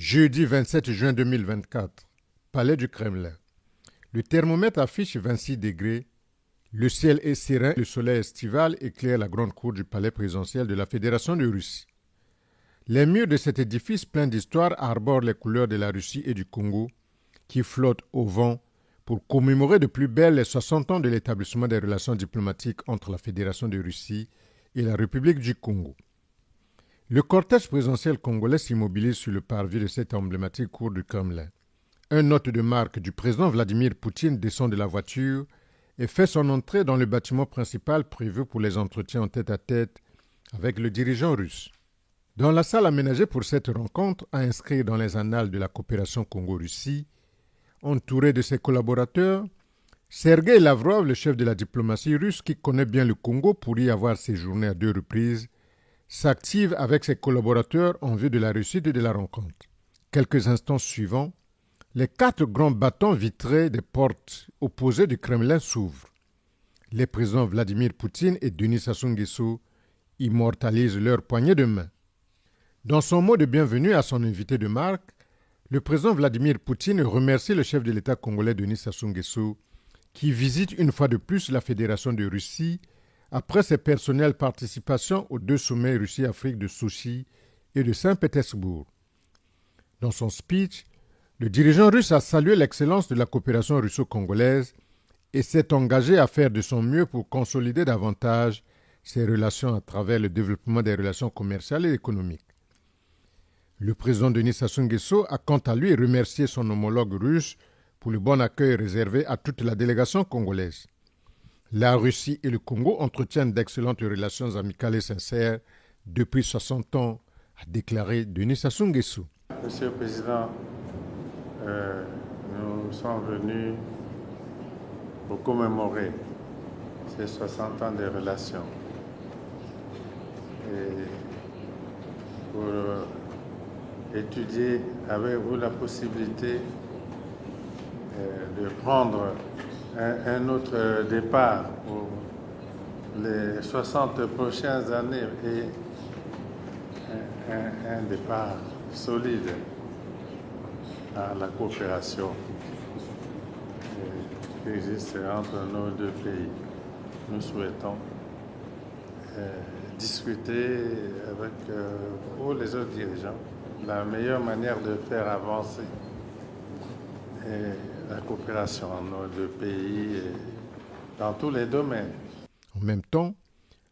Jeudi 27 juin 2024, Palais du Kremlin. Le thermomètre affiche 26 degrés. Le ciel est serein, le soleil estival éclaire la grande cour du palais présidentiel de la Fédération de Russie. Les murs de cet édifice plein d'histoire arborent les couleurs de la Russie et du Congo, qui flottent au vent pour commémorer de plus belle les 60 ans de l'établissement des relations diplomatiques entre la Fédération de Russie et la République du Congo. Le cortège présidentiel congolais s'immobilise sur le parvis de cette emblématique cour du Kremlin. Un hôte de marque du président Vladimir Poutine descend de la voiture et fait son entrée dans le bâtiment principal prévu pour les entretiens en tête-à-tête avec le dirigeant russe. Dans la salle aménagée pour cette rencontre, à inscrire dans les annales de la coopération Congo-Russie, entouré de ses collaborateurs, Sergei Lavrov, le chef de la diplomatie russe qui connaît bien le Congo pour y avoir séjourné à 2 reprises, s'active avec ses collaborateurs en vue de la réussite de la rencontre. Quelques instants suivants, les 4 grands bâtons vitrés des portes opposées du Kremlin s'ouvrent. Les présidents Vladimir Poutine et Denis Sassou Nguesso immortalisent leur poignée de main. Dans son mot de bienvenue à son invité de marque, le président Vladimir Poutine remercie le chef de l'État congolais Denis Sassou Nguesso qui visite une fois de plus la Fédération de Russie après ses personnelles participations aux 2 sommets Russie-Afrique de Sochi et de Saint-Pétersbourg. Dans son speech, le dirigeant russe a salué l'excellence de la coopération russo-congolaise et s'est engagé à faire de son mieux pour consolider davantage ses relations à travers le développement des relations commerciales et économiques. Le président Denis Sassou Nguesso a quant à lui remercié son homologue russe pour le bon accueil réservé à toute la délégation congolaise. La Russie et le Congo entretiennent d'excellentes relations amicales et sincères depuis 60 ans, a déclaré Denis Sassou Nguesso. Monsieur le Président, nous sommes venus pour commémorer ces 60 ans de relations et pour étudier avec vous la possibilité de prendre un autre départ pour les 60 prochaines années et un départ solide à la coopération qui existe entre nos 2 pays. Nous souhaitons discuter avec vous, les autres dirigeants, la meilleure manière de faire avancer la coopération entre nos 2 pays dans tous les domaines. En même temps,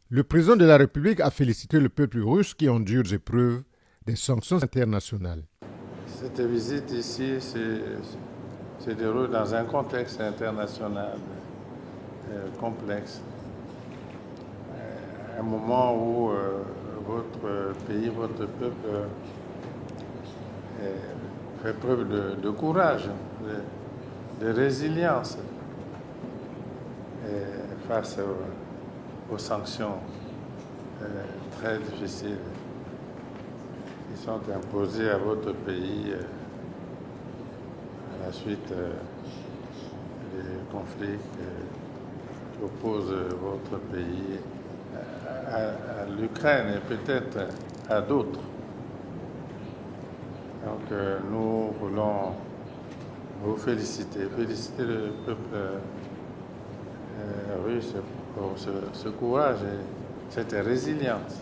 le président de la République a félicité le peuple russe qui endure les épreuves des sanctions internationales. Cette visite ici se déroule dans un contexte international complexe. Un moment où votre pays, votre peuple fait preuve de courage, de résilience face aux sanctions très difficiles qui sont imposées à votre pays à la suite des conflits qui opposent votre pays à l'Ukraine et peut-être à d'autres. Donc nous voulons vous féliciter le peuple russe pour ce courage et cette résilience.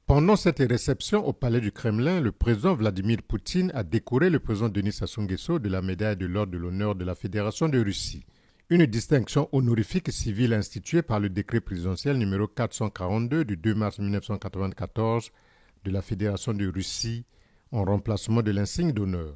Pendant cette réception au palais du Kremlin, le président Vladimir Poutine a décoré le président Denis Sassou Nguesso de la médaille de l'ordre de l'honneur de la Fédération de Russie, une distinction honorifique civile instituée par le décret présidentiel numéro 442 du 2 mars 1994 de la Fédération de Russie en remplacement de l'insigne d'honneur.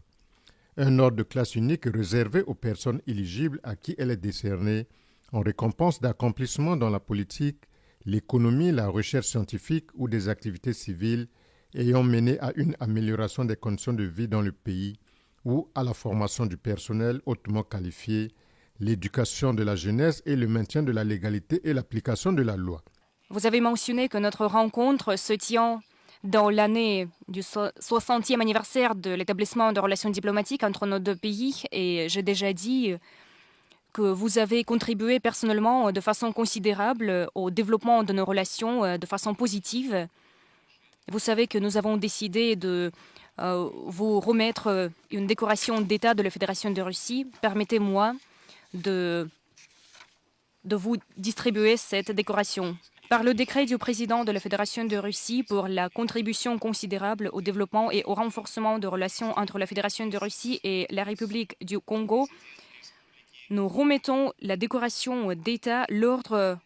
Un ordre de classe unique réservé aux personnes éligibles à qui elle est décernée en récompense d'accomplissements dans la politique, l'économie, la recherche scientifique ou des activités civiles ayant mené à une amélioration des conditions de vie dans le pays ou à la formation du personnel hautement qualifié, l'éducation de la jeunesse et le maintien de la légalité et l'application de la loi. Vous avez mentionné que notre rencontre se tient dans l'année du 60e anniversaire de l'établissement de relations diplomatiques entre nos 2 pays et j'ai déjà dit que vous avez contribué personnellement de façon considérable au développement de nos relations de façon positive. Vous savez que nous avons décidé de vous remettre une décoration d'État de la Fédération de Russie. Permettez-moi de vous distribuer cette décoration. Par le décret du président de la Fédération de Russie pour la contribution considérable au développement et au renforcement des relations entre la Fédération de Russie et la République du Congo, nous remettons la décoration d'État, l'ordre